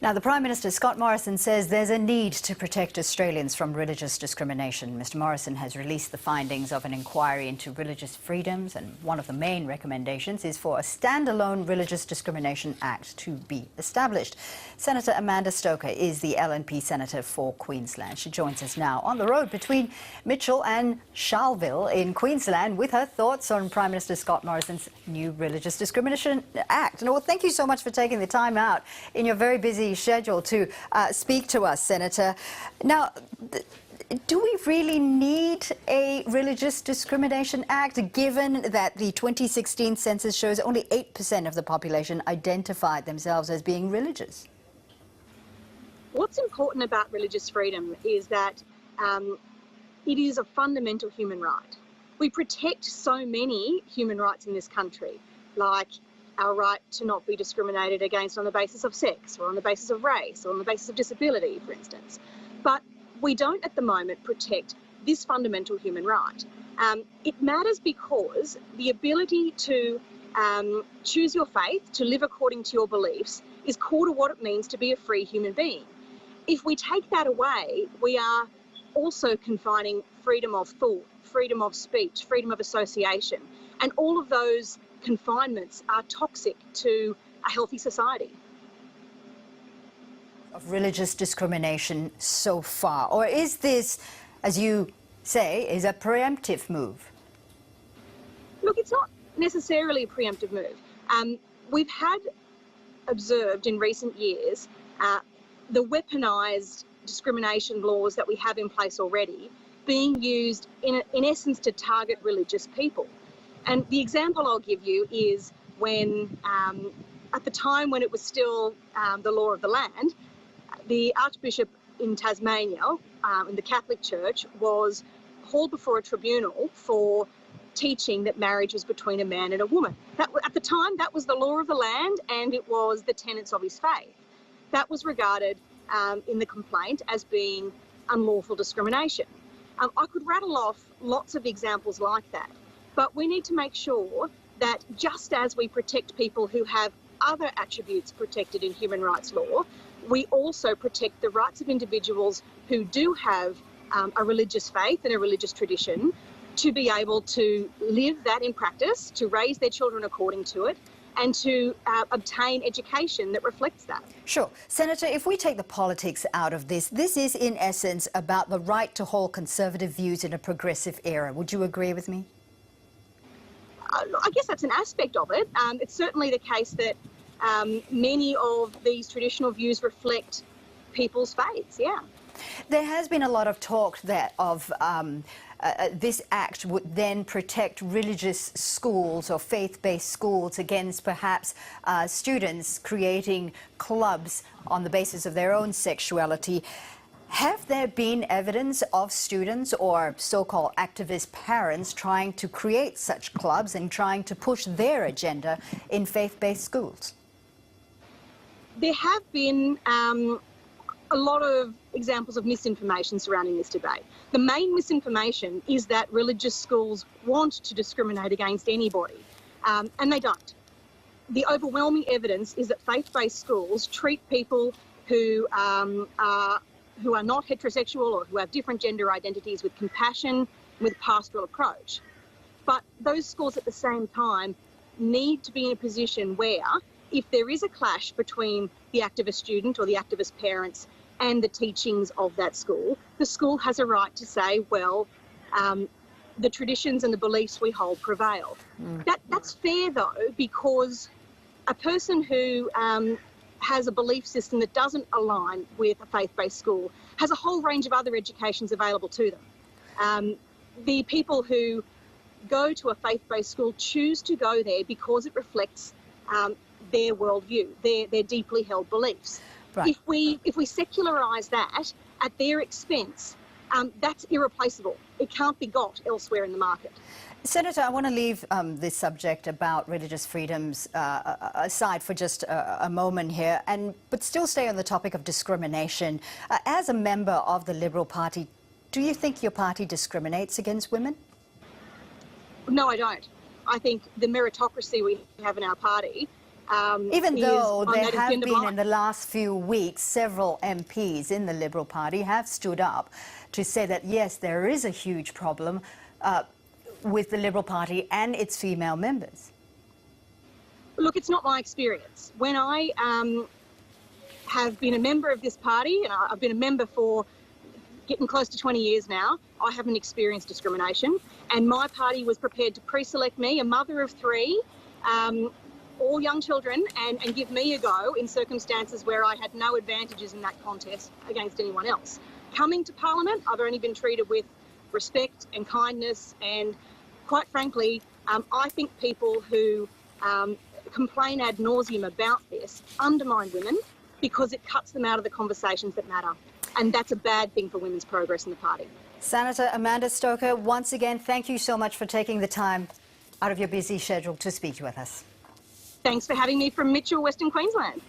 Now, the Prime Minister, Scott Morrison, says there's a need to protect Australians from religious discrimination. Mr Morrison has released the findings of an inquiry into religious freedoms, and one of the main recommendations is for a standalone Religious Discrimination Act to be established. Senator Amanda Stoker is the LNP Senator for Queensland. She joins us now on the road between Mitchell and Charleville in Queensland with her thoughts on Prime Minister Scott Morrison's new Religious Discrimination Act. And well, thank you so much for taking the time out in your very busy schedule to speak to us, Senator. Now, do we really need a Religious Discrimination Act, given that the 2016 census shows only 8% of the population identified themselves as being religious? What's important about religious freedom is that it is a fundamental human right. We protect so many human rights in this country, like our right to not be discriminated against on the basis of sex or on the basis of race or on the basis of disability, for instance. But we don't at the moment protect this fundamental human right. It matters because the ability to choose your faith, to live according to your beliefs, is core to what it means to be a free human being. If we take that away, we are also confining freedom of thought, freedom of speech, freedom of association, and all of those confinements are toxic to a healthy society. Of religious discrimination so far, or is this, as you say, is a preemptive move? Look, it's not necessarily a preemptive move. We've had observed in recent years the weaponised discrimination laws that we have in place already being used in essence to target religious people. And the example I'll give you is when, at the time when it was still the law of the land, the Archbishop in Tasmania, in the Catholic Church, was hauled before a tribunal for teaching that marriage was between a man and a woman. At the time, that was the law of the land, and it was the tenets of his faith. That was regarded in the complaint as being unlawful discrimination. I could rattle off lots of examples like that. But we need to make sure that just as we protect people who have other attributes protected in human rights law, we also protect the rights of individuals who do have a religious faith and a religious tradition to be able to live that in practice, to raise their children according to it, and to obtain education that reflects that. Sure. Senator, if we take the politics out of this, this is in essence about the right to hold conservative views in a progressive era. Would you agree with me? I guess that's an aspect of it. It's certainly the case that many of these traditional views reflect people's faiths, yeah. There has been a lot of talk that this act would then protect religious schools or faith-based schools against perhaps students creating clubs on the basis of their own sexuality. Have there been evidence of students or so-called activist parents trying to create such clubs and trying to push their agenda in faith-based schools? There have been a lot of examples of misinformation surrounding this debate. The main misinformation is that religious schools want to discriminate against anybody, and they don't. The overwhelming evidence is that faith-based schools treat people who are not heterosexual or who have different gender identities with compassion, with a pastoral approach. But those schools at the same time need to be in a position where, if there is a clash between the activist student or the activist parents and the teachings of that school, the school has a right to say, well, the traditions and the beliefs we hold prevail. That's fair, though, because a person who has a belief system that doesn't align with a faith-based school has a whole range of other educations available to them. The people who go to a faith-based school choose to go there because it reflects their worldview, their deeply held beliefs. Right. If we secularise that at their expense, that's irreplaceable. It can't be got elsewhere in the market. Senator, I want to leave this subject about religious freedoms aside for just a moment here, but still stay on the topic of discrimination. As a member of the Liberal Party, do you think your party discriminates against women? No, I don't. I think the meritocracy we have in our party Even though there that is have gender been in blind. the last few weeks, several MPs in the Liberal Party have stood up to say that, yes, there is a huge problem with the Liberal Party and its female members. Look, it's not my experience. When I have been a member of this party, and I've been a member for getting close to 20 years now, I haven't experienced discrimination. And my party was prepared to pre-select me, a mother of three, all young children, and give me a go in circumstances where I had no advantages in that contest against anyone else. Coming to Parliament, I've only been treated with respect and kindness, and quite frankly, I think people who complain ad nauseum about this undermine women because it cuts them out of the conversations that matter. And that's a bad thing for women's progress in the party. Senator Amanda Stoker, once again, thank you so much for taking the time out of your busy schedule to speak with us. Thanks for having me from Mitchell, Western Queensland.